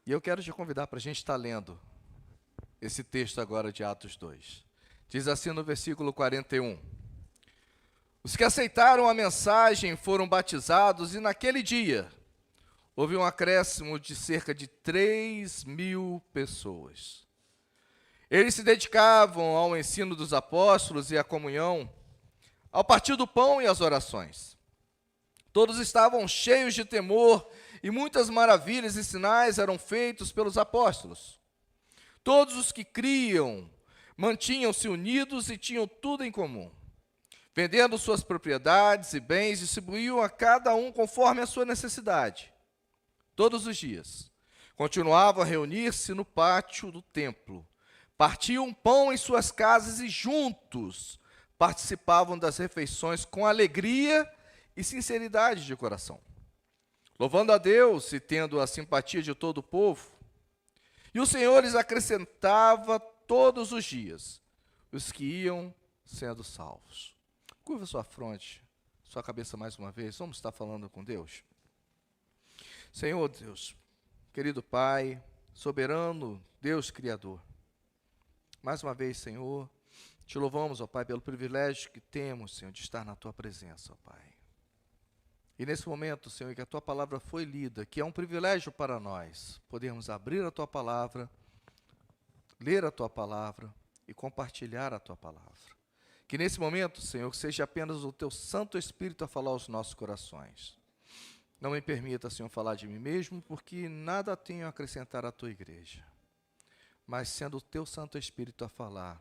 E eu quero te convidar para a gente estar lendo esse texto agora de Atos 2. Diz assim no versículo 41. Os que aceitaram a mensagem foram batizados e naquele dia houve um acréscimo de cerca de 3.000 pessoas. Eles se dedicavam ao ensino dos apóstolos e à comunhão, ao partir do pão e às orações. Todos estavam cheios de temor e muitas maravilhas e sinais eram feitos pelos apóstolos. Todos os que criam mantinham-se unidos e tinham tudo em comum. Vendendo suas propriedades e bens, distribuíam a cada um conforme a sua necessidade. Todos os dias, continuavam a reunir-se no pátio do templo, partiam pão em suas casas e juntos participavam das refeições com alegria e sinceridade de coração, louvando a Deus e tendo a simpatia de todo o povo. E o Senhor lhes acrescentava todos os dias os que iam sendo salvos. Curva sua fronte, sua cabeça mais uma vez. Vamos estar falando com Deus. Senhor Deus, querido Pai, soberano Deus Criador. Mais uma vez, Senhor, te louvamos, ó Pai, pelo privilégio que temos, Senhor, de estar na Tua presença, ó Pai. E nesse momento, Senhor, que a Tua palavra foi lida, que é um privilégio para nós, podermos abrir a Tua palavra, ler a Tua palavra e compartilhar a Tua palavra. Que nesse momento, Senhor, que seja apenas o Teu Santo Espírito a falar aos nossos corações. Não me permita, Senhor, falar de mim mesmo, porque nada tenho a acrescentar à Tua igreja. Mas sendo o Teu Santo Espírito a falar,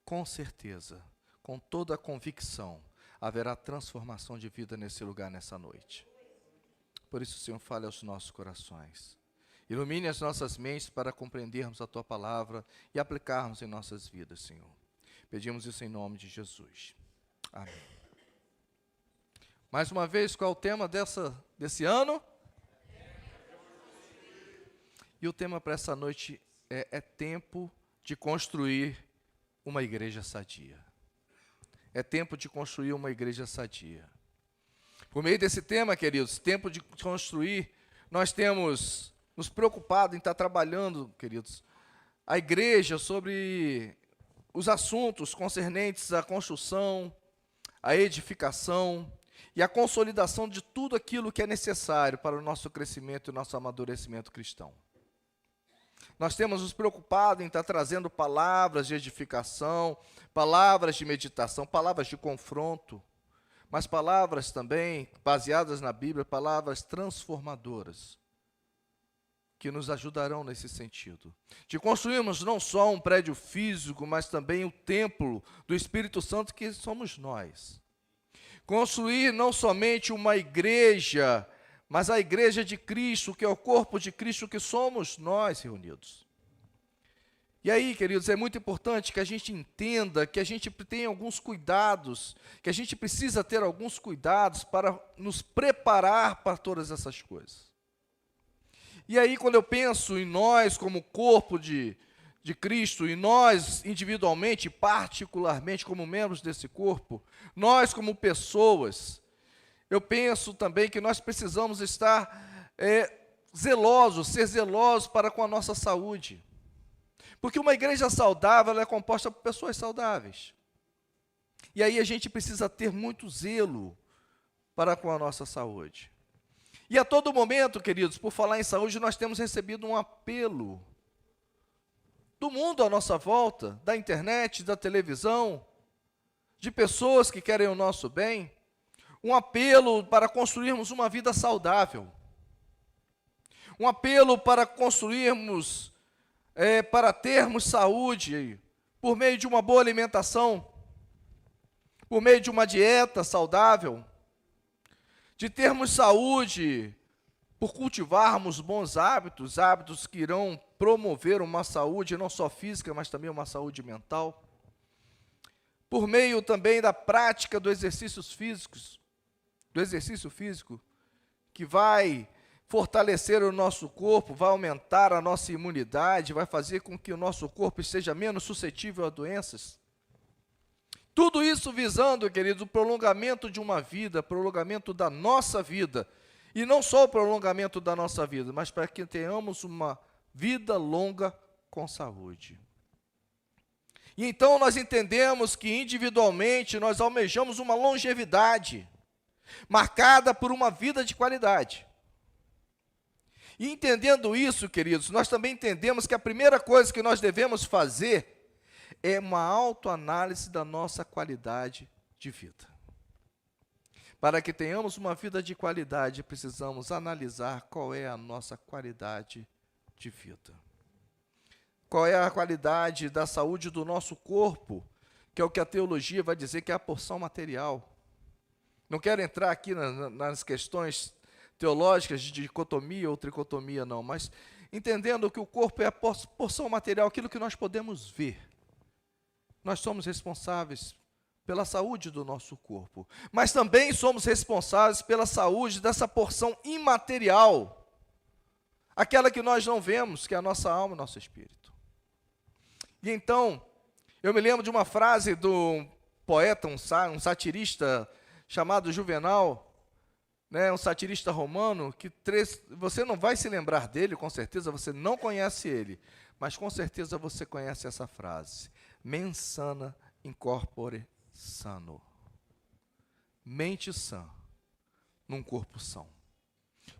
com certeza, com toda a convicção, haverá transformação de vida nesse lugar, nessa noite. Por isso, Senhor, fale aos nossos corações. Ilumine as nossas mentes para compreendermos a Tua palavra e aplicarmos em nossas vidas, Senhor. Pedimos isso em nome de Jesus. Amém. Mais uma vez, qual é o tema desse ano? E o tema para essa noite é tempo de construir uma igreja sadia. É tempo de construir uma igreja sadia. Por meio desse tema, queridos, tempo de construir, nós temos nos preocupado em estar trabalhando, queridos, a igreja sobre os assuntos concernentes à construção, à edificação e à consolidação de tudo aquilo que é necessário para o nosso crescimento e nosso amadurecimento cristão. Nós temos nos preocupado em estar trazendo palavras de edificação, palavras de meditação, palavras de confronto, mas palavras também baseadas na Bíblia, palavras transformadoras, que nos ajudarão nesse sentido. De construirmos não só um prédio físico, mas também o templo do Espírito Santo que somos nós. Construir não somente uma igreja, mas a igreja de Cristo, que é o corpo de Cristo que somos nós reunidos. E aí, queridos, é muito importante que a gente entenda que a gente tem alguns cuidados, que a gente precisa ter alguns cuidados para nos preparar para todas essas coisas. E aí, quando eu penso em nós como corpo de Cristo, e nós individualmente, particularmente como membros desse corpo, nós como pessoas, eu penso também que nós precisamos estar zelosos, ser zelosos para com a nossa saúde. Porque uma igreja saudável ela é composta por pessoas saudáveis. E aí a gente precisa ter muito zelo para com a nossa saúde. E a todo momento, queridos, por falar em saúde, nós temos recebido um apelo do mundo à nossa volta, da internet, da televisão, de pessoas que querem o nosso bem, um apelo para construirmos uma vida saudável, um apelo para construirmos, para termos saúde, por meio de uma boa alimentação, por meio de uma dieta saudável, de termos saúde, por cultivarmos bons hábitos, hábitos que irão promover uma saúde não só física, mas também uma saúde mental, por meio também da prática do exercício físico, que vai fortalecer o nosso corpo, vai aumentar a nossa imunidade, vai fazer com que o nosso corpo esteja menos suscetível a doenças. Tudo isso visando, querido, o prolongamento de uma vida, prolongamento da nossa vida, E não só o prolongamento da nossa vida, mas para que tenhamos uma vida longa com saúde. E então nós entendemos que individualmente nós almejamos uma longevidade, marcada por uma vida de qualidade. E entendendo isso, queridos, nós também entendemos que a primeira coisa que nós devemos fazer é uma autoanálise da nossa qualidade de vida. Para que tenhamos uma vida de qualidade, precisamos analisar qual é a nossa qualidade de vida. Qual é a qualidade da saúde do nosso corpo, que é o que a teologia vai dizer que é a porção material. Não quero entrar aqui nas questões teológicas de dicotomia ou tricotomia, não, mas entendendo que o corpo é a porção material, aquilo que nós podemos ver. Nós somos responsáveis pela saúde do nosso corpo, mas também somos responsáveis pela saúde dessa porção imaterial, aquela que nós não vemos, que é a nossa alma e nosso espírito. E então, eu me lembro de uma frase do poeta, um satirista chamado Juvenal, um satirista romano, que você não vai se lembrar dele, com certeza você não conhece ele, mas com certeza você conhece essa frase: mens sana in corpore sano. Mente sã num corpo são.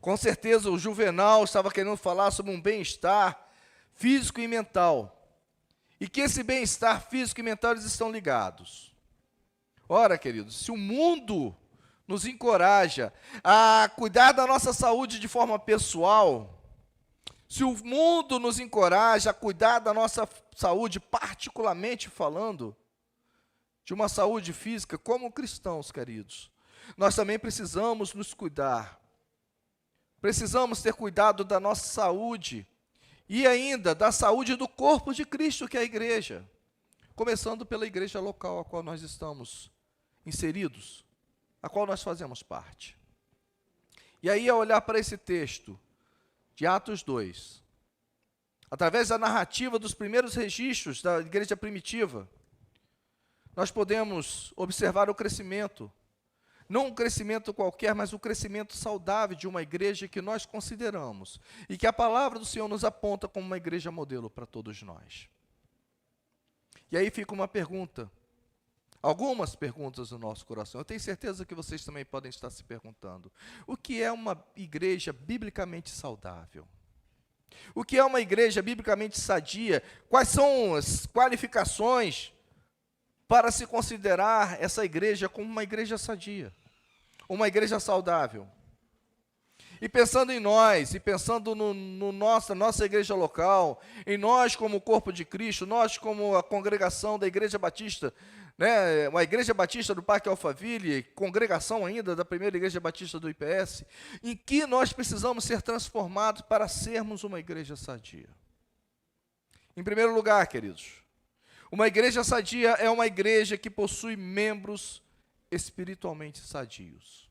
Com certeza o Juvenal estava querendo falar sobre um bem-estar físico e mental, e que esse bem-estar físico e mental eles estão ligados. Ora, queridos, se o mundo nos encoraja a cuidar da nossa saúde de forma pessoal, se o mundo nos encoraja a cuidar da nossa saúde, particularmente falando, de uma saúde física, como cristãos, queridos, nós também precisamos nos cuidar. Precisamos ter cuidado da nossa saúde e ainda da saúde do corpo de Cristo, que é a igreja, começando pela igreja local a qual nós estamos inseridos, a qual nós fazemos parte. E aí, ao olhar para esse texto de Atos 2, através da narrativa dos primeiros registros da igreja primitiva, nós podemos observar o crescimento, não um crescimento qualquer, mas um crescimento saudável de uma igreja que nós consideramos, e que a palavra do Senhor nos aponta como uma igreja modelo para todos nós. E aí fica uma pergunta, algumas perguntas no nosso coração. Eu tenho certeza que vocês também podem estar se perguntando: o que é uma igreja biblicamente saudável? O que é uma igreja biblicamente sadia? Quais são as qualificações para se considerar essa igreja como uma igreja sadia, uma igreja saudável? E pensando em nós, e pensando nossa igreja local, em nós como corpo de Cristo, nós como a congregação da Igreja Batista, uma Igreja Batista do Parque Alphaville, congregação ainda da primeira Igreja Batista do IPS, em que nós precisamos ser transformados para sermos uma igreja sadia. Em primeiro lugar, queridos, uma igreja sadia é uma igreja que possui membros espiritualmente sadios.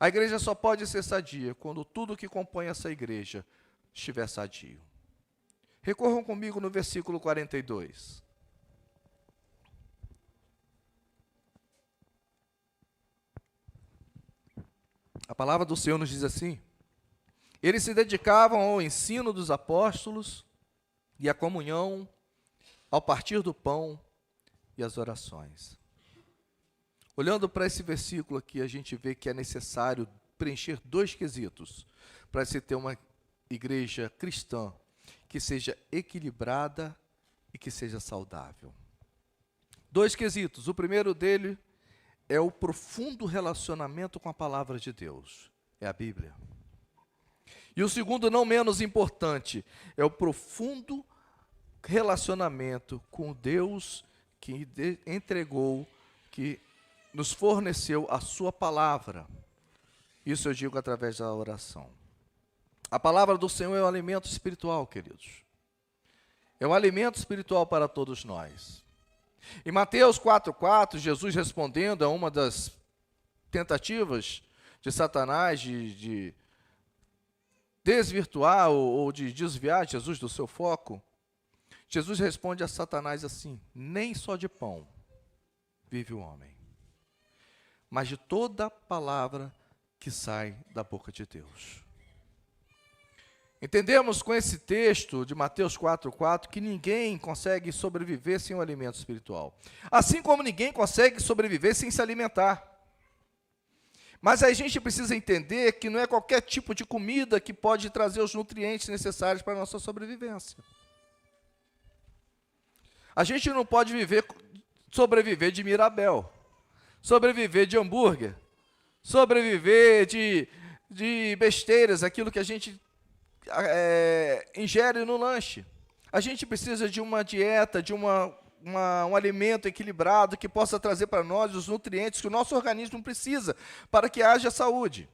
A igreja só pode ser sadia quando tudo que compõe essa igreja estiver sadio. Recorram comigo no versículo 42. A palavra do Senhor nos diz assim: eles se dedicavam ao ensino dos apóstolos e à comunhão, ao partir do pão e às orações. Olhando para esse versículo aqui, a gente vê que é necessário preencher dois quesitos para se ter uma igreja cristã que seja equilibrada e que seja saudável. Dois quesitos. O primeiro dele é o profundo relacionamento com a palavra de Deus, é a Bíblia. E o segundo, não menos importante, é o profundo relacionamento com Deus que entregou, que nos forneceu a sua palavra. Isso eu digo através da oração. A palavra do Senhor é um alimento espiritual, queridos. É um alimento espiritual para todos nós. Em Mateus 4,4, Jesus respondendo a uma das tentativas de Satanás de desvirtuar ou de desviar Jesus do seu foco, Jesus responde a Satanás assim: nem só de pão vive o homem, mas de toda palavra que sai da boca de Deus. Entendemos com esse texto de Mateus 4,4 que ninguém consegue sobreviver sem o alimento espiritual. Assim como ninguém consegue sobreviver sem se alimentar. Mas a gente precisa entender que não é qualquer tipo de comida que pode trazer os nutrientes necessários para a nossa sobrevivência. A gente não pode sobreviver de Mirabel, sobreviver de hambúrguer, sobreviver de besteiras, aquilo que a gente ingere no lanche. A gente precisa de uma dieta, de um alimento equilibrado que possa trazer para nós os nutrientes que o nosso organismo precisa para que haja saúde.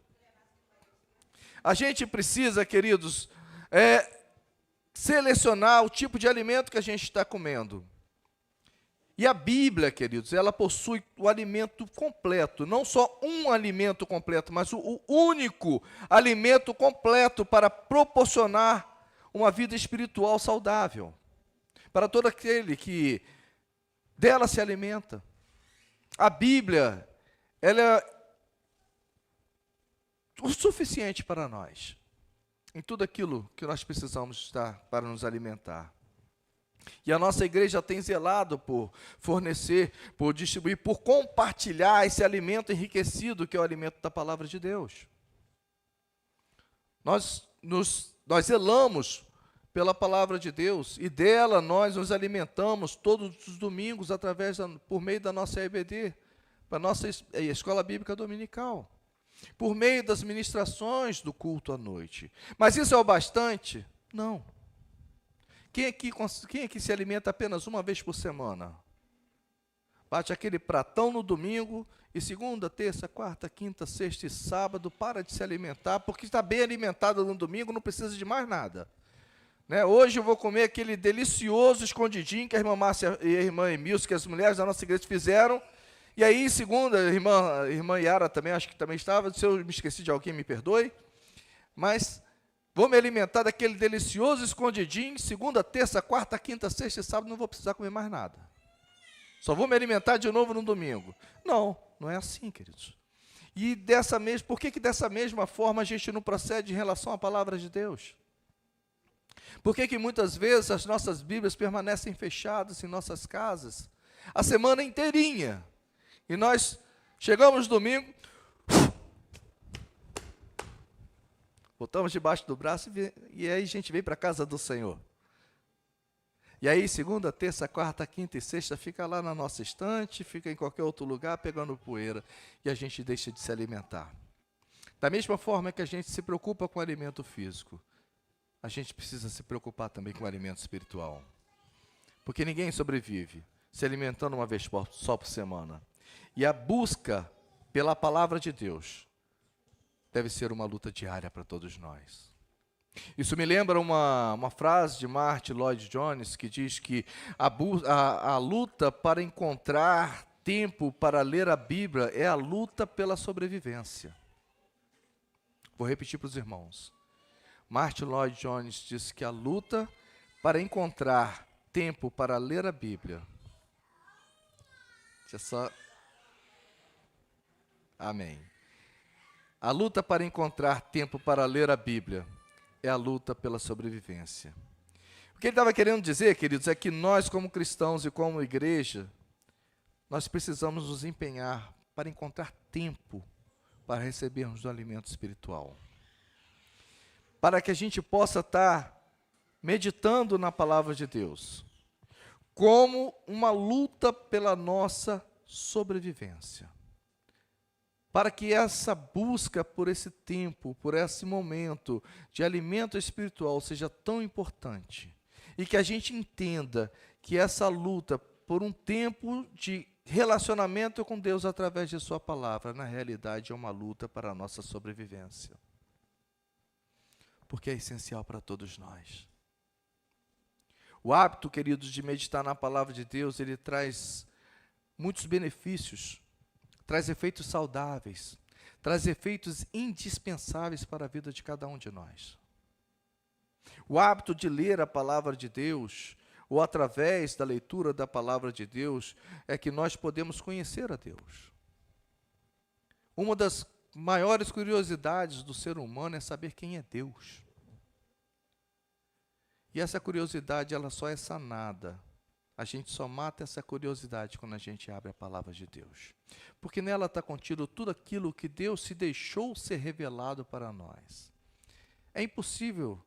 A gente precisa, queridos, selecionar o tipo de alimento que a gente está comendo. E a Bíblia, queridos, ela possui o alimento completo, não só um alimento completo, mas o único alimento completo para proporcionar uma vida espiritual saudável, para todo aquele que dela se alimenta. A Bíblia, ela é o suficiente para nós, em tudo aquilo que nós precisamos estar para nos alimentar. E a nossa igreja tem zelado por fornecer, por distribuir, por compartilhar esse alimento enriquecido que é o alimento da palavra de Deus. Nós zelamos pela palavra de Deus e dela nós nos alimentamos todos os domingos por meio da nossa EBD, para a nossa Escola Bíblica Dominical, por meio das ministrações do culto à noite. Mas isso é o bastante? Não. Quem aqui se alimenta apenas uma vez por semana? Bate aquele pratão no domingo e segunda, terça, quarta, quinta, sexta e sábado para de se alimentar, porque está bem alimentado no domingo, não precisa de mais nada. Né? Hoje eu vou comer aquele delicioso escondidinho que a irmã Márcia e a irmã Emilson, que as mulheres da nossa igreja fizeram. E aí, segunda, a irmã Yara também, acho que também estava, se eu me esqueci de alguém, me perdoe. Mas vou me alimentar daquele delicioso escondidinho, segunda, terça, quarta, quinta, sexta e sábado, não vou precisar comer mais nada. Só vou me alimentar de novo no domingo. Não, não é assim, queridos. E por que dessa mesma forma a gente não procede em relação à palavra de Deus? Por que muitas vezes as nossas Bíblias permanecem fechadas em nossas casas a semana inteirinha? E nós chegamos no domingo, botamos debaixo do braço e aí a gente vem para a casa do Senhor. E aí segunda, terça, quarta, quinta e sexta fica lá na nossa estante, fica em qualquer outro lugar pegando poeira e a gente deixa de se alimentar. Da mesma forma que a gente se preocupa com o alimento físico, a gente precisa se preocupar também com o alimento espiritual. Porque ninguém sobrevive se alimentando uma vez só por semana. E a busca pela palavra de Deus deve ser uma luta diária para todos nós. Isso me lembra uma frase de Martin Lloyd Jones que diz que a luta para encontrar tempo para ler a Bíblia é a luta pela sobrevivência. Vou repetir para os irmãos. Martin Lloyd Jones diz que a luta para encontrar tempo para ler a Bíblia. Deixa só. Amém. A luta para encontrar tempo para ler a Bíblia é a luta pela sobrevivência. O que ele estava querendo dizer, queridos, é que nós, como cristãos e como igreja, nós precisamos nos empenhar para encontrar tempo para recebermos do alimento espiritual. Para que a gente possa estar meditando na palavra de Deus, como uma luta pela nossa sobrevivência. Para que essa busca por esse tempo, por esse momento de alimento espiritual seja tão importante, e que a gente entenda que essa luta por um tempo de relacionamento com Deus através de sua palavra, na realidade é uma luta para a nossa sobrevivência. Porque é essencial para todos nós. O hábito, queridos, de meditar na palavra de Deus, ele traz muitos benefícios, traz efeitos saudáveis, traz efeitos indispensáveis para a vida de cada um de nós. O hábito de ler a palavra de Deus, ou através da leitura da palavra de Deus, é que nós podemos conhecer a Deus. Uma das maiores curiosidades do ser humano é saber quem é Deus. E essa curiosidade, ela só é sanada. A gente só mata essa curiosidade quando a gente abre a palavra de Deus. Porque nela está contido tudo aquilo que Deus se deixou ser revelado para nós. É impossível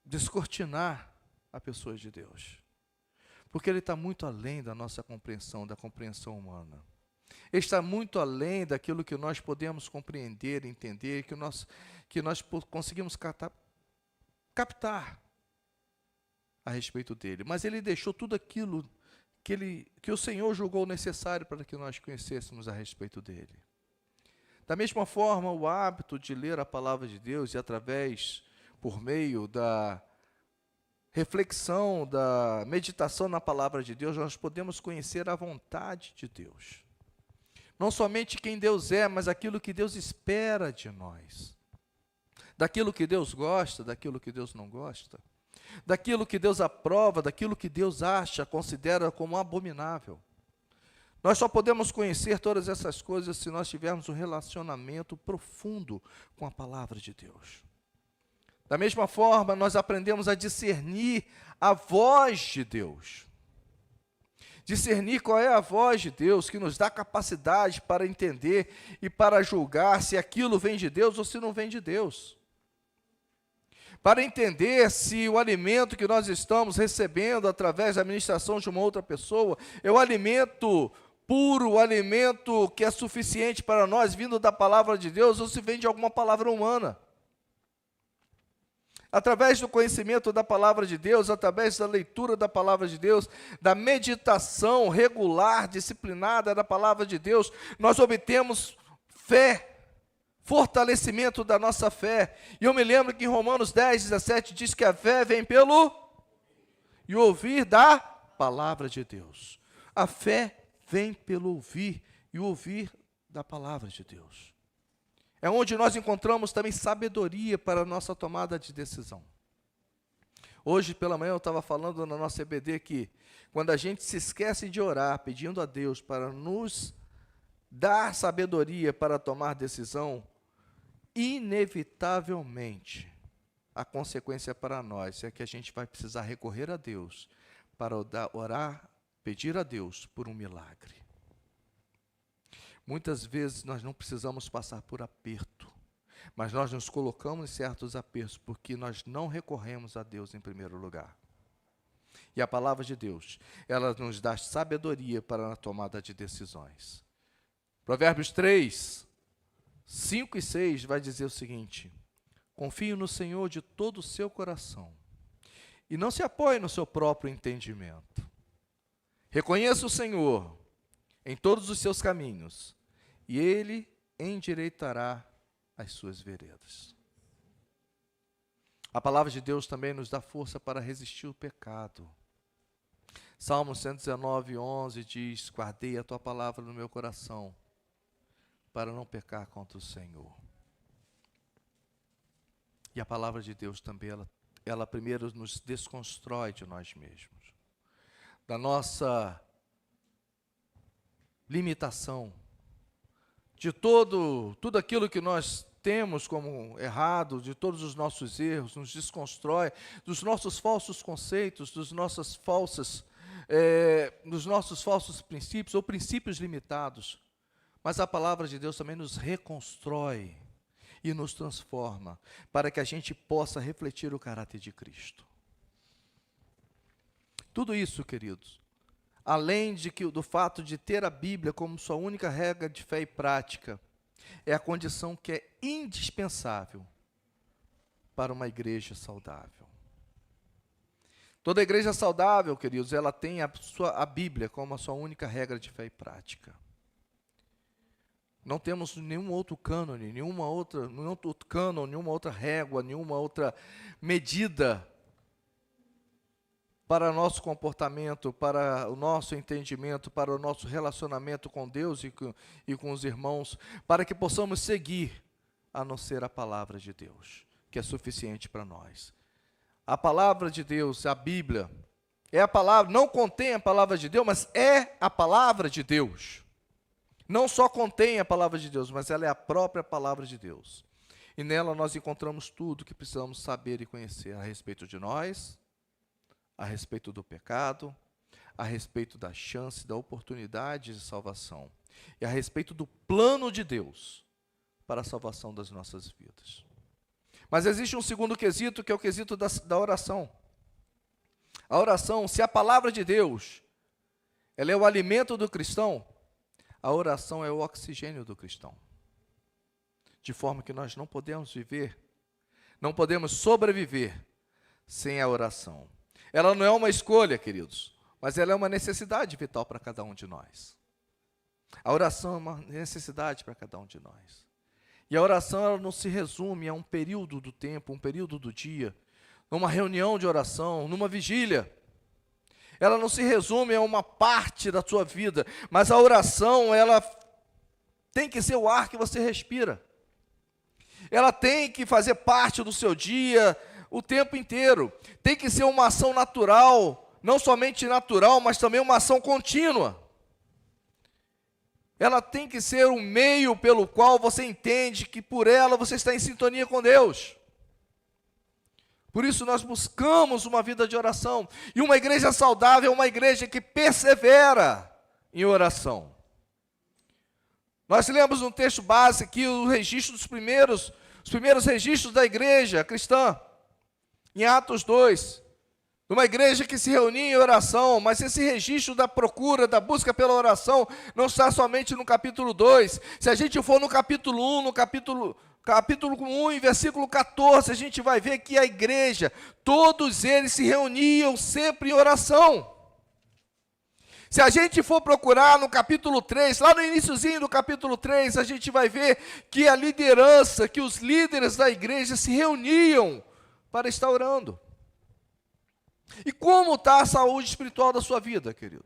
descortinar a pessoa de Deus. Porque Ele está muito além da nossa compreensão, da compreensão humana. Ele está muito além daquilo que nós podemos compreender, entender, que nós conseguimos captar a respeito dele. Mas Ele deixou tudo aquilo que o Senhor julgou necessário para que nós conhecêssemos a respeito dele. Da mesma forma, o hábito de ler a palavra de Deus e por meio da reflexão, da meditação na palavra de Deus, nós podemos conhecer a vontade de Deus. Não somente quem Deus é, mas aquilo que Deus espera de nós. Daquilo que Deus gosta, daquilo que Deus não gosta. Daquilo que Deus aprova, daquilo que Deus acha, considera como abominável. Nós só podemos conhecer todas essas coisas se nós tivermos um relacionamento profundo com a palavra de Deus. Da mesma forma, nós aprendemos a discernir a voz de Deus. Discernir qual é a voz de Deus, que nos dá capacidade para entender e para julgar se aquilo vem de Deus ou se não vem de Deus. Para entender se o alimento que nós estamos recebendo através da administração de uma outra pessoa é o alimento puro, o alimento que é suficiente para nós, vindo da palavra de Deus, ou se vem de alguma palavra humana. Através do conhecimento da palavra de Deus, através da leitura da palavra de Deus, da meditação regular, disciplinada da palavra de Deus, nós obtemos fé, fortalecimento da nossa fé. E eu me lembro que em Romanos 10:17 diz que a fé vem pelo e ouvir da palavra de Deus. A fé vem pelo ouvir e ouvir da palavra de Deus. É onde nós encontramos também sabedoria para a nossa tomada de decisão. Hoje pela manhã eu estava falando na nossa EBD que quando a gente se esquece de orar, pedindo a Deus para nos dar sabedoria para tomar decisão, inevitavelmente a consequência para nós é que a gente vai precisar recorrer a Deus para orar, pedir a Deus por um milagre. Muitas vezes nós não precisamos passar por aperto, mas nós nos colocamos em certos apertos porque nós não recorremos a Deus em primeiro lugar. E a palavra de Deus, ela nos dá sabedoria para a tomada de decisões. Provérbios 3, 5 e 6 vai dizer o seguinte: confie no Senhor de todo o seu coração e não se apoie no seu próprio entendimento. Reconheça o Senhor em todos os seus caminhos e Ele endireitará as suas veredas. A palavra de Deus também nos dá força para resistir o pecado. Salmo 119, 11 diz: guardei a tua palavra no meu coração, para não pecar contra o Senhor. E a palavra de Deus também, ela primeiro nos desconstrói de nós mesmos, da nossa limitação, de tudo aquilo que nós temos como errado, de todos os nossos erros, nos desconstrói dos nossos falsos conceitos, dos nossos falsos princípios ou princípios limitados. Mas a palavra de Deus também nos reconstrói e nos transforma para que a gente possa refletir o caráter de Cristo. Tudo isso, queridos, além do fato de ter a Bíblia como sua única regra de fé e prática, é a condição que é indispensável para uma igreja saudável. Toda igreja saudável, queridos, ela tem a Bíblia como a sua única regra de fé e prática. Não temos nenhum outro cânone, nenhuma outra régua, nenhuma outra medida para nosso comportamento, para o nosso entendimento, para o nosso relacionamento com Deus e com os irmãos, para que possamos seguir, a não ser a palavra de Deus, que é suficiente para nós. A palavra de Deus, a Bíblia, é a palavra, não contém a palavra de Deus, mas é a palavra de Deus. não só contém a palavra de Deus, mas ela é a própria palavra de Deus. E nela nós encontramos tudo que precisamos saber e conhecer a respeito de nós, a respeito do pecado, a respeito da chance, da oportunidade de salvação e a respeito do plano de Deus para a salvação das nossas vidas. Mas existe um segundo quesito, que é o quesito da oração. A oração, se a palavra de Deus, ela é o alimento do cristão, a oração é o oxigênio do cristão. De forma que nós não podemos viver, não podemos sobreviver sem a oração. Ela não é uma escolha, queridos, mas ela é uma necessidade vital para cada um de nós. A oração é uma necessidade para cada um de nós. E a oração, ela não se resume a um período do tempo, um período do dia, numa reunião de oração, numa vigília. Ela não se resume a uma parte da sua vida, mas a oração, ela tem que ser o ar que você respira. Ela tem que fazer parte do seu dia o tempo inteiro. Tem que ser uma ação natural, não somente natural, mas também uma ação contínua. Ela tem que ser um meio pelo qual você entende que por ela você está em sintonia com Deus. Por isso nós buscamos uma vida de oração. E uma igreja saudável é uma igreja que persevera em oração. Nós lemos no texto base aqui o registro dos primeiros registros da igreja cristã, em Atos 2. Uma igreja que se reunia em oração, mas esse registro da procura, da busca pela oração, não está somente no capítulo 2. Se a gente for no capítulo 1, no capítulo 1, em versículo 14, a gente vai ver que a igreja, todos eles se reuniam sempre em oração. Se a gente for procurar no capítulo 3, lá no iniciozinho do capítulo 3, a gente vai ver que a liderança, que os líderes da igreja se reuniam para estar orando. E como está a saúde espiritual da sua vida, querido?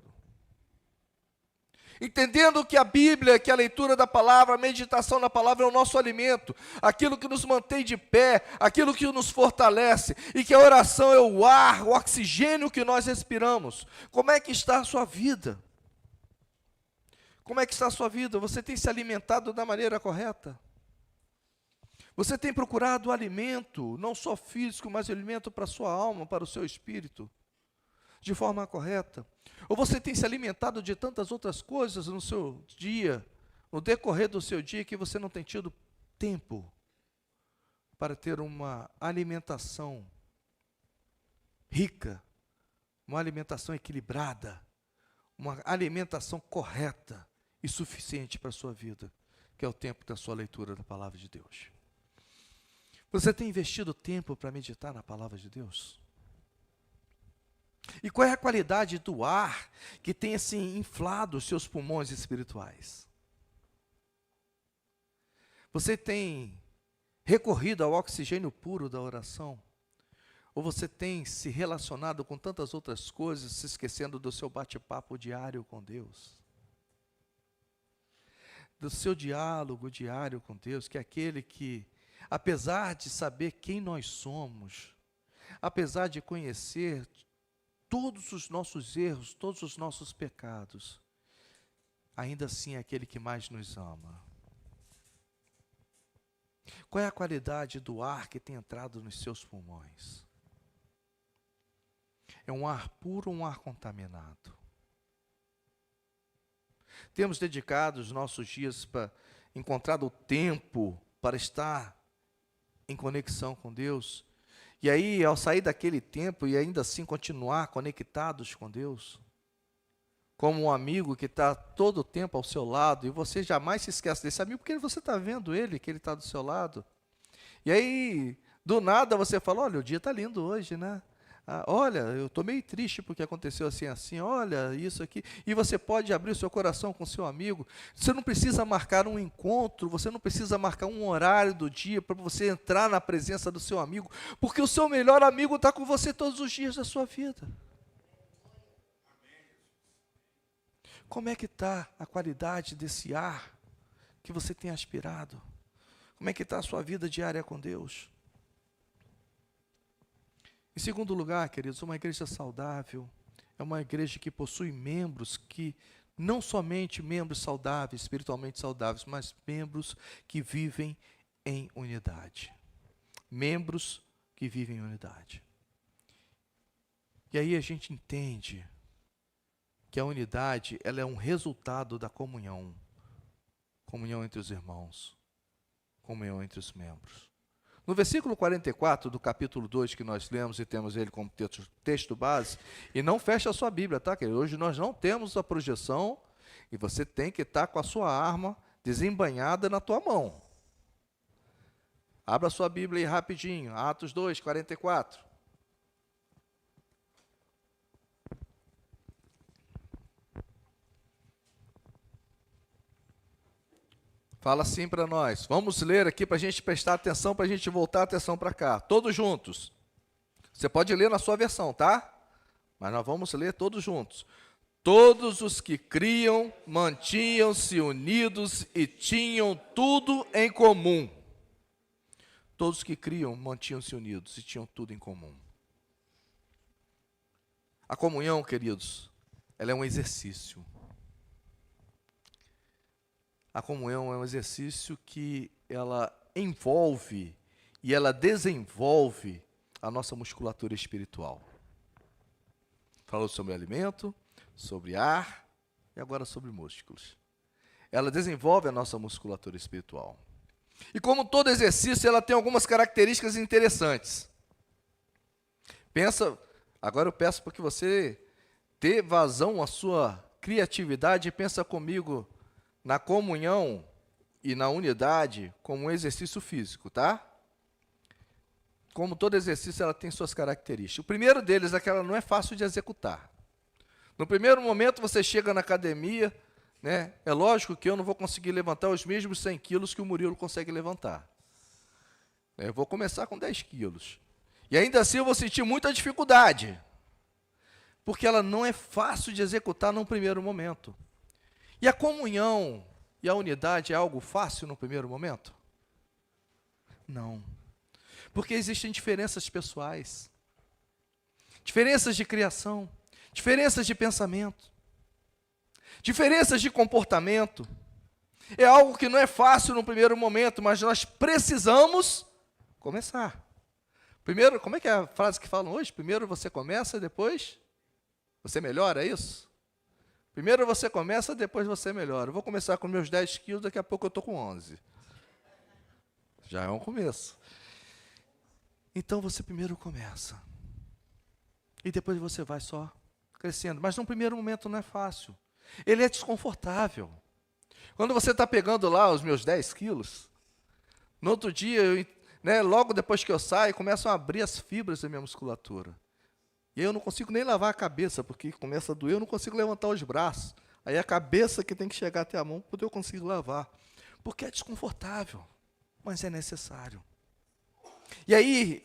Entendendo que a Bíblia, que a leitura da palavra, a meditação na palavra é o nosso alimento, aquilo que nos mantém de pé, aquilo que nos fortalece, e que a oração é o ar, o oxigênio que nós respiramos. Como é que está a sua vida? Como é que está a sua vida? Você tem se alimentado da maneira correta? Você tem procurado alimento, não só físico, mas alimento para a sua alma, para o seu espírito, de forma correta? Ou você tem se alimentado de tantas outras coisas no seu dia, no decorrer do seu dia, que você não tem tido tempo para ter uma alimentação rica, uma alimentação equilibrada, uma alimentação correta e suficiente para a sua vida, que é o tempo da sua leitura da palavra de Deus? Você tem investido tempo para meditar na palavra de Deus? E qual é a qualidade do ar que tem assim inflado os seus pulmões espirituais? Você tem recorrido ao oxigênio puro da oração? Ou você tem se relacionado com tantas outras coisas, se esquecendo do seu bate-papo diário com Deus? Do seu diálogo diário com Deus, que é aquele que, apesar de saber quem nós somos, apesar de conhecer todos os nossos erros, todos os nossos pecados, ainda assim é aquele que mais nos ama. Qual é a qualidade do ar que tem entrado nos seus pulmões? É um ar puro ou um ar contaminado? Temos dedicado os nossos dias para encontrar o tempo para estar em conexão com Deus? E aí, ao sair daquele tempo e ainda assim continuar conectados com Deus, como um amigo que está todo o tempo ao seu lado, e você jamais se esquece desse amigo, porque você está vendo ele, que ele está do seu lado. E aí, do nada, você fala, olha, o dia está lindo hoje, né? Olha, eu estou meio triste porque aconteceu assim, olha, isso aqui. E você pode abrir o seu coração com o seu amigo. Você não precisa marcar um encontro, você não precisa marcar um horário do dia para você entrar na presença do seu amigo, porque o seu melhor amigo está com você todos os dias da sua vida. Como é que está a qualidade desse ar que você tem aspirado? Como é que está a sua vida diária com Deus? Em segundo lugar, queridos, uma igreja saudável é uma igreja que possui membros que Não somente membros saudáveis, espiritualmente saudáveis, mas membros que vivem em unidade. Membros que vivem em unidade. E aí a gente entende que a unidade, ela é um resultado da comunhão. Comunhão entre os irmãos. Comunhão entre os membros. No versículo 44 do capítulo 2 que nós lemos e temos ele como texto base, e não fecha a sua Bíblia, tá, querido? Hoje nós não temos a projeção e você tem que estar com a sua arma desembainhada na tua mão. Abra a sua Bíblia aí rapidinho, Atos 2, 44. Fala assim para nós. Vamos ler aqui para a gente prestar atenção, para a gente voltar a atenção para cá. Todos juntos. Você pode ler na sua versão, tá? Mas nós vamos ler todos juntos. Todos os que criam mantinham-se unidos e tinham tudo em comum. Todos que criam mantinham-se unidos e tinham tudo em comum. A comunhão, queridos, ela é um exercício. A comunhão é um exercício que ela envolve e ela desenvolve a nossa musculatura espiritual. Falou sobre alimento, sobre ar e agora sobre músculos. Ela desenvolve a nossa musculatura espiritual. E como todo exercício, ela tem algumas características interessantes. Agora eu peço para que você dê vazão à sua criatividade e pensa comigo na comunhão e na unidade como um exercício físico, tá? Como todo exercício, ela tem suas características. O primeiro deles é que ela não é fácil de executar. No primeiro momento, você chega na academia, né? É lógico que eu não vou conseguir levantar os mesmos 100 quilos que o Murilo consegue levantar. Eu vou começar com 10 quilos. E ainda assim eu vou sentir muita dificuldade, porque ela não é fácil de executar num primeiro momento. E a comunhão e a unidade é algo fácil no primeiro momento? Não. Porque existem diferenças pessoais, diferenças de criação, diferenças de pensamento, diferenças de comportamento. É algo que não é fácil no primeiro momento, mas nós precisamos começar. Primeiro, como é que é a frase que falam hoje? Primeiro você começa, depois você melhora, é isso? Primeiro você começa, depois você melhora. Eu vou começar com meus 10 quilos, daqui a pouco eu estou com 11. Já é um começo. Então você primeiro começa. E depois você vai só crescendo. Mas no primeiro momento não é fácil. Ele é desconfortável. Quando você está pegando lá os meus 10 quilos, no outro dia, logo depois que eu saio, começam a abrir as fibras da minha musculatura. E aí eu não consigo nem lavar a cabeça, porque começa a doer, eu não consigo levantar os braços. Aí é a cabeça que tem que chegar até a mão para poder eu conseguir lavar. Porque é desconfortável, mas é necessário. E aí,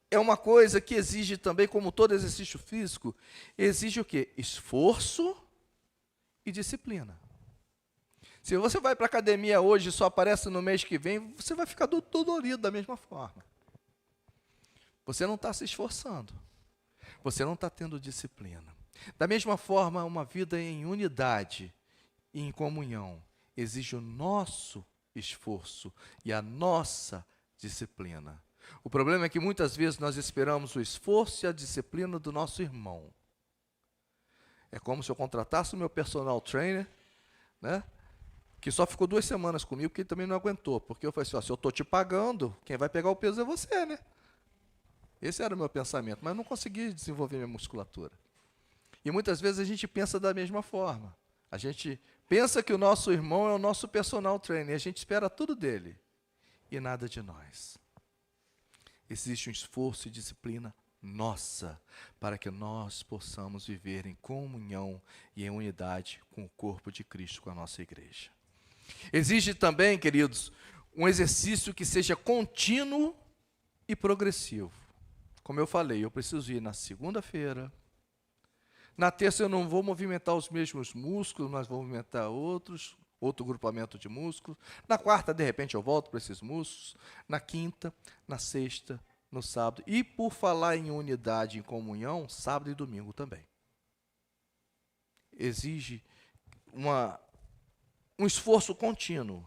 é uma coisa que exige também, como todo exercício físico, exige o quê? Esforço e disciplina. Se você vai para a academia hoje e só aparece no mês que vem, você vai ficar todo dolorido da mesma forma. Você não está se esforçando. Você não está tendo disciplina. Da mesma forma, uma vida em unidade e em comunhão exige o nosso esforço e a nossa disciplina. O problema é que muitas vezes nós esperamos o esforço e a disciplina do nosso irmão. É como se eu contratasse o meu personal trainer, né, que só ficou 2 semanas comigo, porque ele também não aguentou. Porque eu falei assim, se eu estou te pagando, quem vai pegar o peso é você, né? Esse era o meu pensamento, mas eu não consegui desenvolver minha musculatura. E muitas vezes a gente pensa da mesma forma. A gente pensa que o nosso irmão é o nosso personal trainer, e a gente espera tudo dele e nada de nós. Existe um esforço e disciplina nossa para que nós possamos viver em comunhão e em unidade com o corpo de Cristo, com a nossa igreja. Existe também, queridos, um exercício que seja contínuo e progressivo. Como eu falei, eu preciso ir na segunda-feira. Na terça eu não vou movimentar os mesmos músculos, mas vou movimentar outro grupamento de músculos. Na quarta, de repente, eu volto para esses músculos. Na quinta, na sexta, no sábado. E por falar em unidade, em comunhão, sábado e domingo também. Exige um esforço contínuo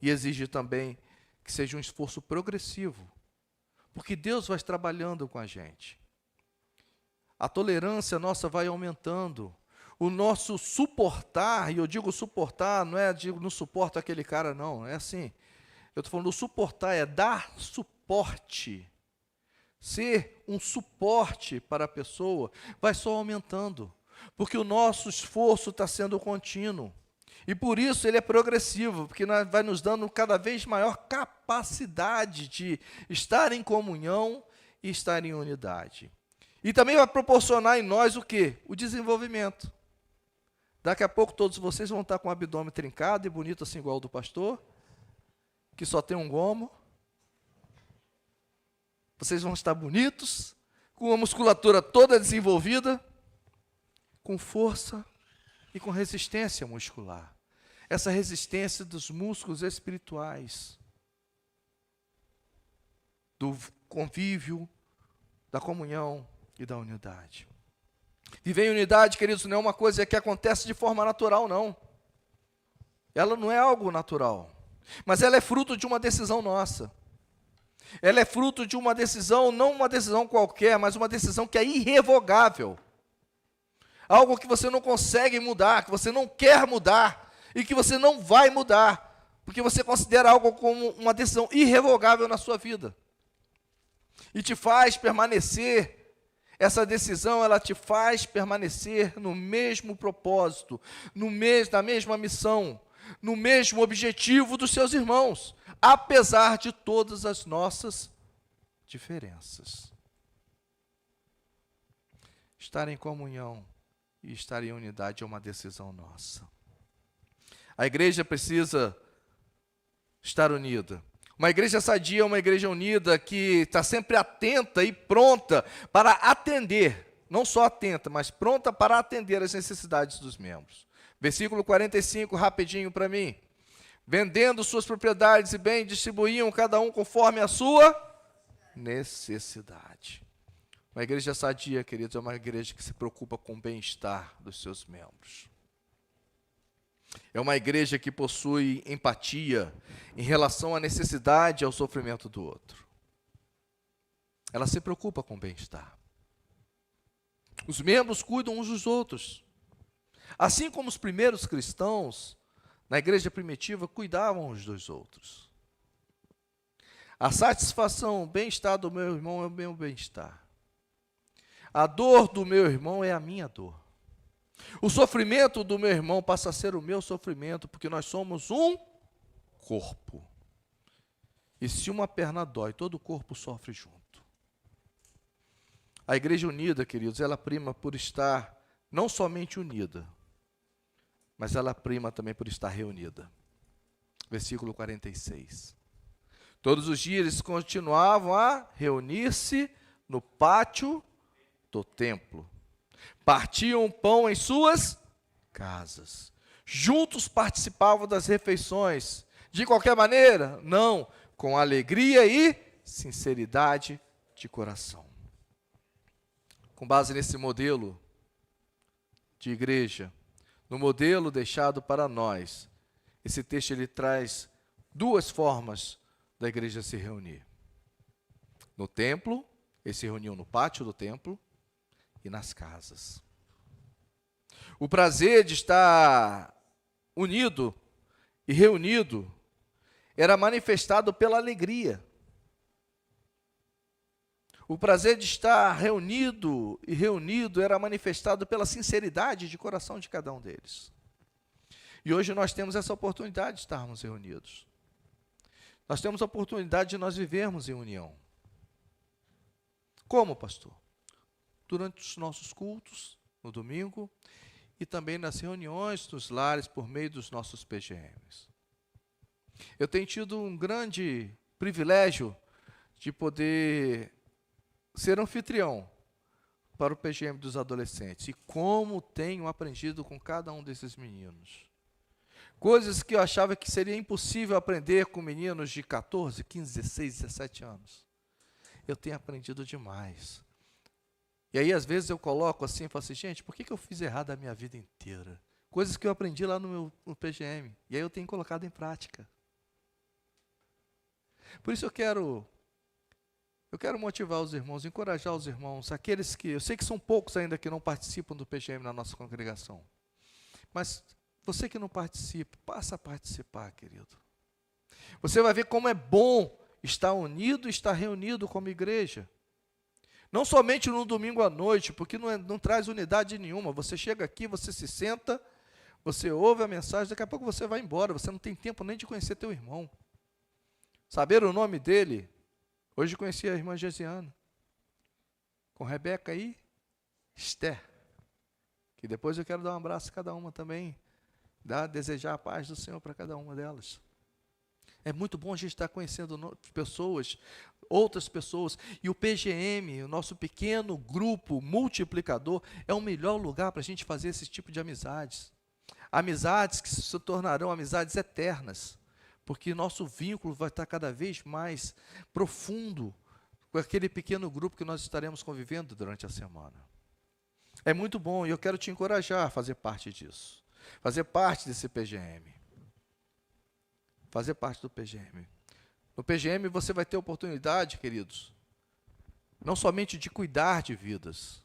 e exige também que seja um esforço progressivo, porque Deus vai trabalhando com a gente. A tolerância nossa vai aumentando, o nosso suportar, e eu digo suportar, não suporto aquele cara não, é assim, eu estou falando suportar, é dar suporte, ser um suporte para a pessoa, vai só aumentando, porque o nosso esforço está sendo contínuo, e por isso ele é progressivo, porque vai nos dando cada vez maior capacidade de estar em comunhão e estar em unidade. E também vai proporcionar em nós o quê? O desenvolvimento. Daqui a pouco todos vocês vão estar com o abdômen trincado e bonito assim igual o do pastor, que só tem um gomo. Vocês vão estar bonitos, com a musculatura toda desenvolvida, com força e com resistência muscular. Essa resistência dos músculos espirituais, do convívio, da comunhão e da unidade. Viver em unidade, queridos, não é uma coisa que acontece de forma natural, não. Ela não é algo natural, mas ela é fruto de uma decisão nossa. Ela é fruto de uma decisão, não uma decisão qualquer, mas uma decisão que é irrevogável. Algo que você não consegue mudar, que você não quer mudar, e que você não vai mudar, porque você considera algo como uma decisão irrevogável na sua vida. E te faz permanecer, essa decisão, ela te faz permanecer no mesmo propósito, na mesma missão, no mesmo objetivo dos seus irmãos, apesar de todas as nossas diferenças. Estar em comunhão e estar em unidade é uma decisão nossa. A igreja precisa estar unida. Uma igreja sadia é uma igreja unida que está sempre atenta e pronta para atender, não só atenta, mas pronta para atender as necessidades dos membros. Versículo 45, rapidinho para mim. Vendendo suas propriedades e bens, distribuíam cada um conforme a sua necessidade. Uma igreja sadia, queridos, é uma igreja que se preocupa com o bem-estar dos seus membros. É uma igreja que possui empatia em relação à necessidade e ao sofrimento do outro. Ela se preocupa com o bem-estar. Os membros cuidam uns dos outros. Assim como os primeiros cristãos, na igreja primitiva, cuidavam uns dos outros. A satisfação, o bem-estar do meu irmão é o meu bem-estar. A dor do meu irmão é a minha dor. O sofrimento do meu irmão passa a ser o meu sofrimento, porque nós somos um corpo. E se uma perna dói, todo o corpo sofre junto. A igreja unida, queridos, ela prima por estar não somente unida, mas ela prima também por estar reunida. Versículo 46. Todos os dias eles continuavam a reunir-se no pátio do templo. Partiam o pão em suas casas. Juntos participavam das refeições. De qualquer maneira? Não. Com alegria e sinceridade de coração. Com base nesse modelo de igreja, no modelo deixado para nós, esse texto ele traz duas formas da igreja se reunir. No templo, eles se reuniam no pátio do templo, e nas casas. O prazer de estar unido e reunido era manifestado pela alegria. O prazer de estar reunido e reunido era manifestado pela sinceridade de coração de cada um deles. E hoje nós temos essa oportunidade de estarmos reunidos. Nós temos a oportunidade de nós vivermos em união. Como, pastor? Durante os nossos cultos, no domingo, e também nas reuniões dos lares por meio dos nossos PGMs. Eu tenho tido um grande privilégio de poder ser anfitrião para o PGM dos adolescentes. E como tenho aprendido com cada um desses meninos. Coisas que eu achava que seria impossível aprender com meninos de 14, 15, 16, 17 anos. Eu tenho aprendido demais. E aí, às vezes, eu coloco assim e falo assim, gente, por que eu fiz errado a minha vida inteira? Coisas que eu aprendi lá no PGM. E aí eu tenho colocado em prática. Por isso eu quero motivar os irmãos, encorajar os irmãos, aqueles que, eu sei que são poucos ainda que não participam do PGM na nossa congregação. Mas você que não participa, passa a participar, querido. Você vai ver como é bom estar unido, estar reunido como igreja. Não somente no domingo à noite, porque não traz unidade nenhuma. Você chega aqui, você se senta, você ouve a mensagem, daqui a pouco você vai embora, você não tem tempo nem de conhecer teu irmão. Saber o nome dele. Hoje conheci a irmã Gesiana, com Rebeca e Esther, que depois eu quero dar um abraço a cada uma também, desejar a paz do Senhor para cada uma delas. É muito bom a gente estar conhecendo pessoas, outras pessoas, e o PGM, o nosso pequeno grupo multiplicador, é o melhor lugar para a gente fazer esse tipo de amizades. Amizades que se tornarão amizades eternas, porque nosso vínculo vai estar cada vez mais profundo com aquele pequeno grupo que nós estaremos convivendo durante a semana. É muito bom e eu quero te encorajar a fazer parte disso, fazer parte desse PGM, fazer parte do PGM. No PGM você vai ter oportunidade, queridos, não somente de cuidar de vidas,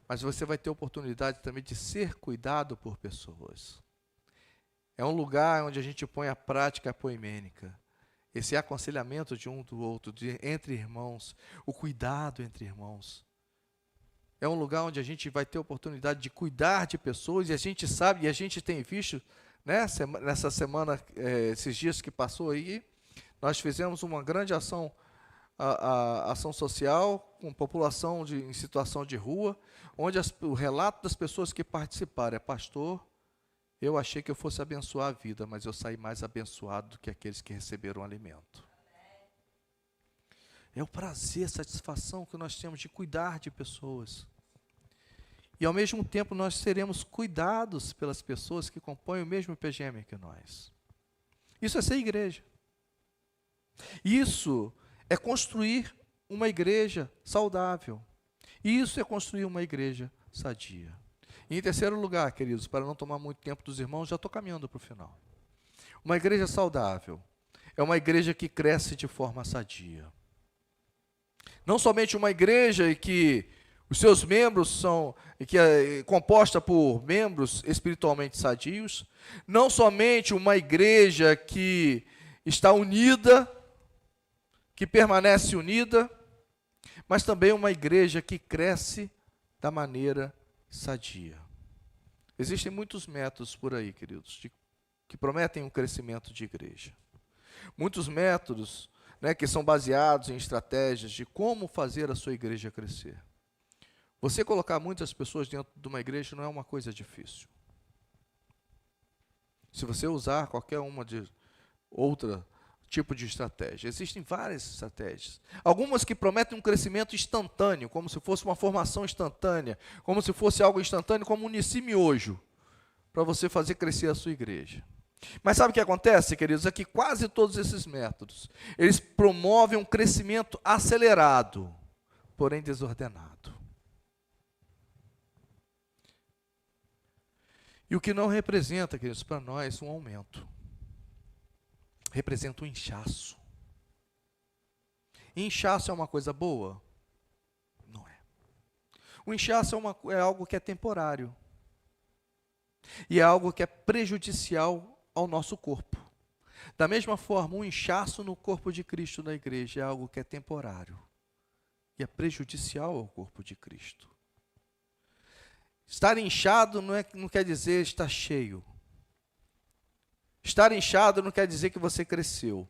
mas você vai ter oportunidade também de ser cuidado por pessoas. É um lugar onde a gente põe a prática poimênica, esse aconselhamento de um do outro, entre irmãos, o cuidado entre irmãos. É um lugar onde a gente vai ter oportunidade de cuidar de pessoas, e a gente sabe, e a gente tem visto, né, nessa semana, esses dias que passou aí, nós fizemos uma grande ação, ação social, com população em situação de rua, onde o relato das pessoas que participaram é: pastor, eu achei que eu fosse abençoar a vida, mas eu saí mais abençoado do que aqueles que receberam alimento. É o prazer, a satisfação que nós temos de cuidar de pessoas. E ao mesmo tempo nós seremos cuidados pelas pessoas que compõem o mesmo PGM que nós. Isso é ser igreja. Isso é construir uma igreja saudável. Isso é construir uma igreja sadia. E em terceiro lugar, queridos, para não tomar muito tempo dos irmãos, já estou caminhando para o final. Uma igreja saudável é uma igreja que cresce de forma sadia. Não somente uma igreja que os seus membros que é composta por membros espiritualmente sadios, não somente uma igreja que está unida, que permanece unida, mas também uma igreja que cresce da maneira sadia. Existem muitos métodos por aí, queridos, que prometem um crescimento de igreja. Muitos métodos, né, que são baseados em estratégias de como fazer a sua igreja crescer. Você colocar muitas pessoas dentro de uma igreja não é uma coisa difícil. Se você usar qualquer uma de outra tipo de estratégia. Existem várias estratégias. Algumas que prometem um crescimento instantâneo, como se fosse uma formação instantânea, como se fosse algo instantâneo, como um Nissim miojo, para você fazer crescer a sua igreja. Mas sabe o que acontece, queridos? É que quase todos esses métodos, eles promovem um crescimento acelerado, porém desordenado. E o que não representa, queridos, para nós um aumento. Representa um inchaço. Inchaço é uma coisa boa? Não é. O inchaço é algo que é temporário. E é algo que é prejudicial ao nosso corpo. Da mesma forma, um inchaço no corpo de Cristo na igreja é algo que é temporário. E é prejudicial ao corpo de Cristo. Estar inchado não quer dizer estar cheio. Estar inchado não quer dizer que você cresceu.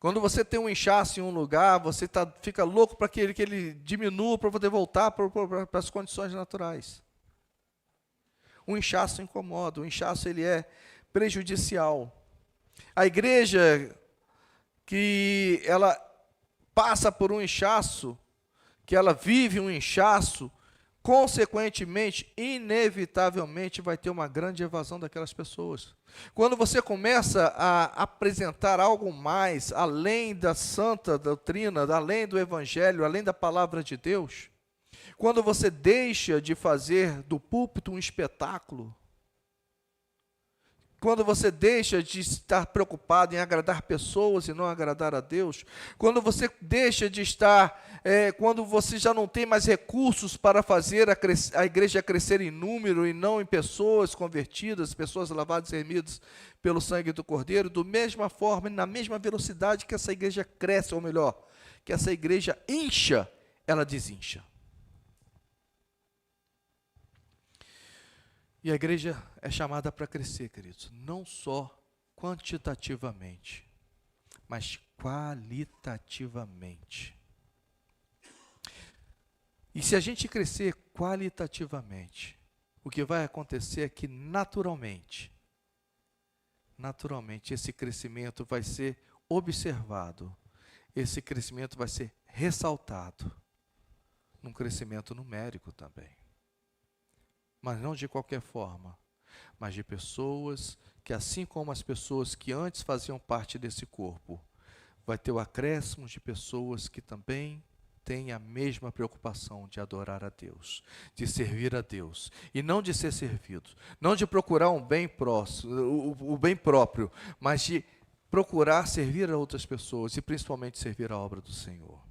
Quando você tem um inchaço em um lugar, você fica louco para que ele diminua para poder voltar para as condições naturais. O inchaço incomoda, o inchaço ele é prejudicial. A igreja que ela passa por um inchaço, que ela vive um inchaço, consequentemente, inevitavelmente, vai ter uma grande evasão daquelas pessoas. Quando você começa a apresentar algo mais, além da santa doutrina, além do evangelho, além da palavra de Deus, quando você deixa de fazer do púlpito um espetáculo, quando você deixa de estar preocupado em agradar pessoas e não agradar a Deus, quando você deixa de estar, quando você já não tem mais recursos para fazer a igreja crescer em número e não em pessoas convertidas, pessoas lavadas e remidas pelo sangue do Cordeiro, da mesma forma e na mesma velocidade que essa igreja cresce, ou melhor, que essa igreja incha, ela desincha. E a igreja é chamada para crescer, queridos, não só quantitativamente, mas qualitativamente. E se a gente crescer qualitativamente, o que vai acontecer é que naturalmente, esse crescimento vai ser observado, esse crescimento vai ser ressaltado, num crescimento numérico também. Mas não de qualquer forma, mas de pessoas que, assim como as pessoas que antes faziam parte desse corpo, vai ter o acréscimo de pessoas que também têm a mesma preocupação de adorar a Deus, de servir a Deus, e não de ser servidos, não de procurar um bem próximo, o bem próprio, mas de procurar servir a outras pessoas, e principalmente servir a obra do Senhor.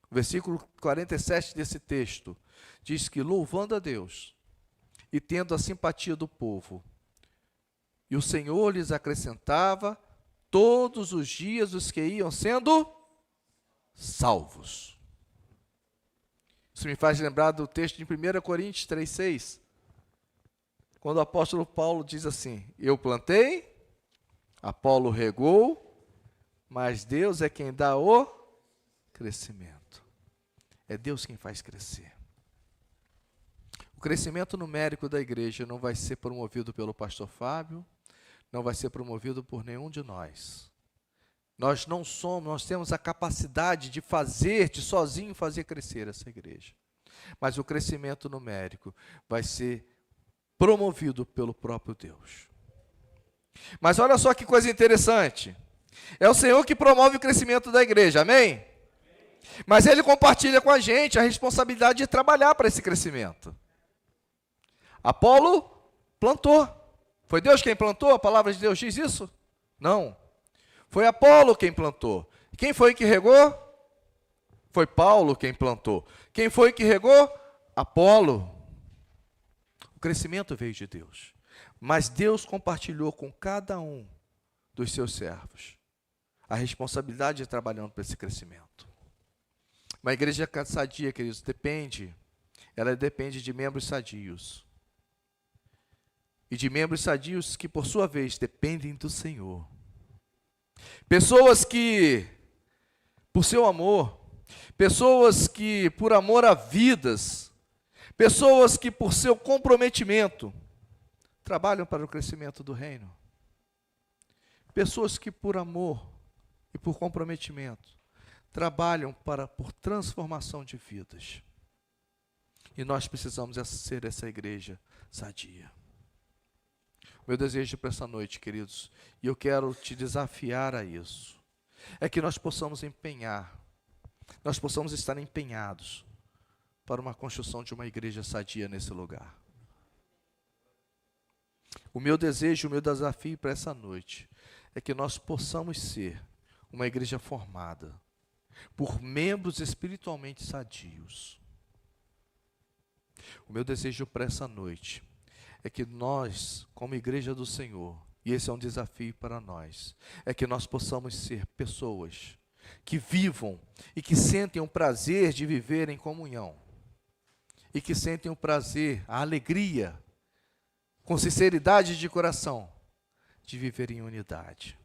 O versículo 47 desse texto diz que, louvando a Deus, e tendo a simpatia do povo, e o Senhor lhes acrescentava todos os dias os que iam sendo salvos. Isso me faz lembrar do texto de 1 Coríntios 3,6, quando o apóstolo Paulo diz assim: eu plantei, Apolo regou, mas Deus é quem dá o crescimento. É Deus quem faz crescer. O crescimento numérico da igreja não vai ser promovido pelo pastor Fábio, não vai ser promovido por nenhum de nós. Nós temos a capacidade de sozinho fazer crescer essa igreja. Mas o crescimento numérico vai ser promovido pelo próprio Deus. Mas olha só que coisa interessante. É o Senhor que promove o crescimento da igreja, amém? Mas Ele compartilha com a gente a responsabilidade de trabalhar para esse crescimento. Apolo plantou. Foi Deus quem plantou? A palavra de Deus diz isso? Não. Foi Apolo quem plantou. Quem foi que regou? Foi Paulo quem plantou. Quem foi que regou? Apolo. O crescimento veio de Deus. Mas Deus compartilhou com cada um dos seus servos a responsabilidade de trabalhando para esse crescimento. Uma igreja sadia, queridos, ela depende de membros sadios. E de membros sadios que, por sua vez, dependem do Senhor. Pessoas que, por seu amor, pessoas que, por amor a vidas, pessoas que, por seu comprometimento, trabalham para o crescimento do reino. Pessoas que, por amor e por comprometimento, trabalham por transformação de vidas. E nós precisamos ser essa igreja sadia. Meu desejo para essa noite, queridos, e eu quero te desafiar a isso, é que nós possamos estar empenhados para uma construção de uma igreja sadia nesse lugar. O meu desejo, o meu desafio para essa noite, é que nós possamos ser uma igreja formada por membros espiritualmente sadios. O meu desejo para essa noite é que nós, como igreja do Senhor, e esse é um desafio para nós, é que nós possamos ser pessoas que vivam e que sentem o prazer de viver em comunhão, e que sentem o prazer, a alegria, com sinceridade de coração, de viver em unidade.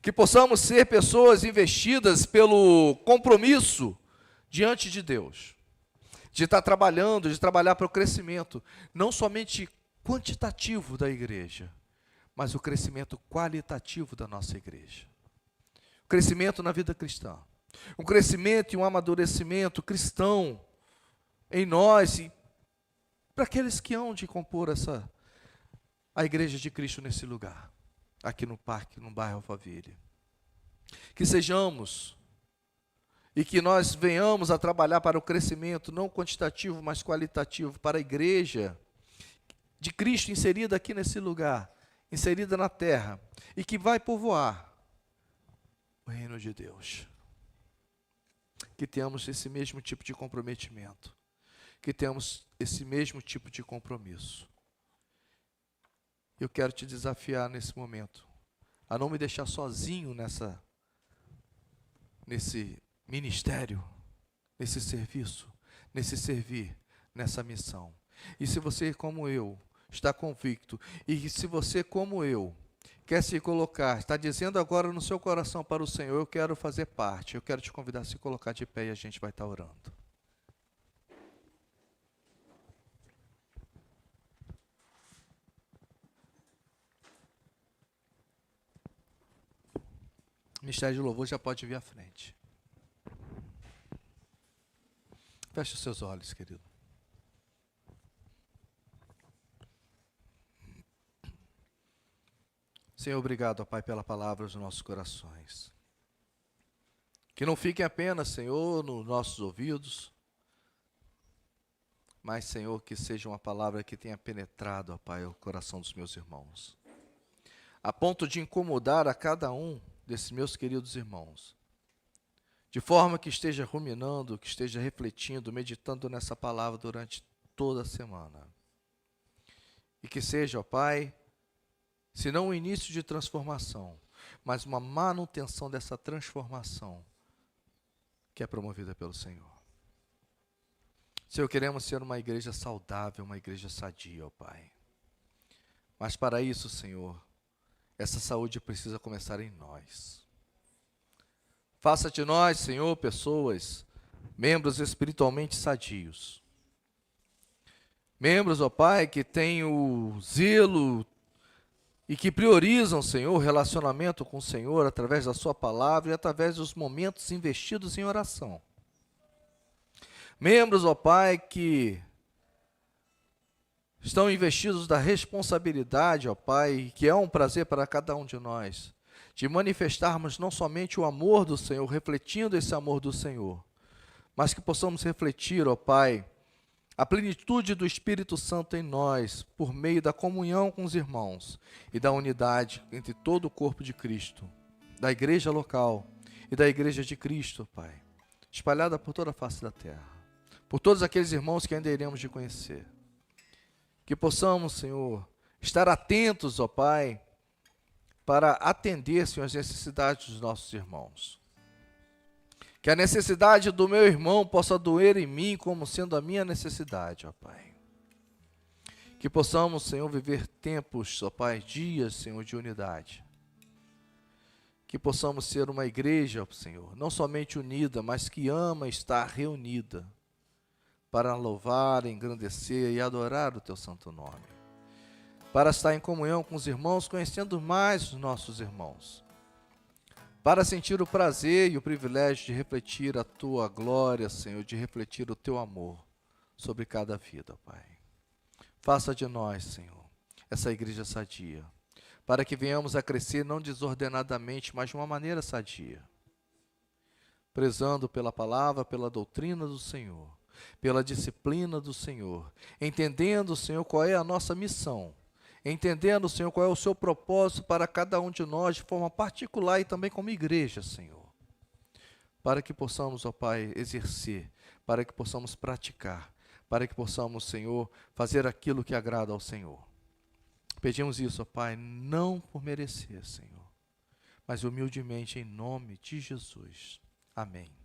Que possamos ser pessoas investidas pelo compromisso diante de Deus, de estar trabalhando, de trabalhar para o crescimento, não somente quantitativo da igreja, mas o crescimento qualitativo da nossa igreja. O crescimento na vida cristã, um crescimento e um amadurecimento cristão em nós e para aqueles que hão de compor a igreja de Cristo nesse lugar, aqui no parque, no bairro Alphaville. Que sejamos e que nós venhamos a trabalhar para o crescimento, não quantitativo, mas qualitativo, para a igreja de Cristo inserida aqui nesse lugar, inserida na terra e que vai povoar o reino de Deus. Que tenhamos esse mesmo tipo de comprometimento, que tenhamos esse mesmo tipo de compromisso. Eu quero te desafiar nesse momento a não me deixar sozinho nesse ministério, nesse serviço, nesse servir, nessa missão. E se você, como eu, está convicto, e se você, como eu, quer se colocar, está dizendo agora no seu coração para o Senhor, eu quero fazer parte, eu quero te convidar a se colocar de pé e a gente vai estar orando. O Ministério de Louvor já pode vir à frente. Feche os seus olhos, querido. Senhor, obrigado, ó Pai, pela palavra dos nossos corações. Que não fiquem apenas, Senhor, nos nossos ouvidos, mas, Senhor, que seja uma palavra que tenha penetrado, ó Pai, o coração dos meus irmãos, a ponto de incomodar a cada um desses meus queridos irmãos, de forma que esteja ruminando, que esteja refletindo, meditando nessa palavra durante toda a semana. E que seja, ó Pai, se não um início de transformação, mas uma manutenção dessa transformação que é promovida pelo Senhor. Senhor, queremos ser uma igreja saudável, uma igreja sadia, ó Pai. Mas para isso, Senhor, essa saúde precisa começar em nós. Faça de nós, Senhor, pessoas, membros espiritualmente sadios. Membros, ó Pai, que têm o zelo e que priorizam, Senhor, o relacionamento com o Senhor através da sua palavra e através dos momentos investidos em oração. Membros, ó Pai, que estão investidos da responsabilidade, ó Pai, que é um prazer para cada um de nós, de manifestarmos não somente o amor do Senhor, refletindo esse amor do Senhor, mas que possamos refletir, ó Pai, a plenitude do Espírito Santo em nós, por meio da comunhão com os irmãos e da unidade entre todo o corpo de Cristo, da igreja local e da igreja de Cristo, Pai, espalhada por toda a face da terra, por todos aqueles irmãos que ainda iremos de conhecer. Que possamos, Senhor, estar atentos, ó Pai, para atender, Senhor, as necessidades dos nossos irmãos. Que a necessidade do meu irmão possa doer em mim como sendo a minha necessidade, ó Pai. Que possamos, Senhor, viver tempos, ó Pai, dias, Senhor, de unidade. Que possamos ser uma igreja, Senhor, não somente unida, mas que ama estar reunida para louvar, engrandecer e adorar o Teu santo nome. Para estar em comunhão com os irmãos, conhecendo mais os nossos irmãos. Para sentir o prazer e o privilégio de refletir a Tua glória, Senhor, de refletir o Teu amor sobre cada vida, Pai. Faça de nós, Senhor, essa igreja sadia, para que venhamos a crescer não desordenadamente, mas de uma maneira sadia, prezando pela palavra, pela doutrina do Senhor, pela disciplina do Senhor, entendendo, Senhor, qual é a nossa missão, entendendo, Senhor, qual é o seu propósito para cada um de nós, de forma particular e também como igreja, Senhor. Para que possamos, ó Pai, exercer, para que possamos praticar, para que possamos, Senhor, fazer aquilo que agrada ao Senhor. Pedimos isso, ó Pai, não por merecer, Senhor, mas humildemente em nome de Jesus. Amém.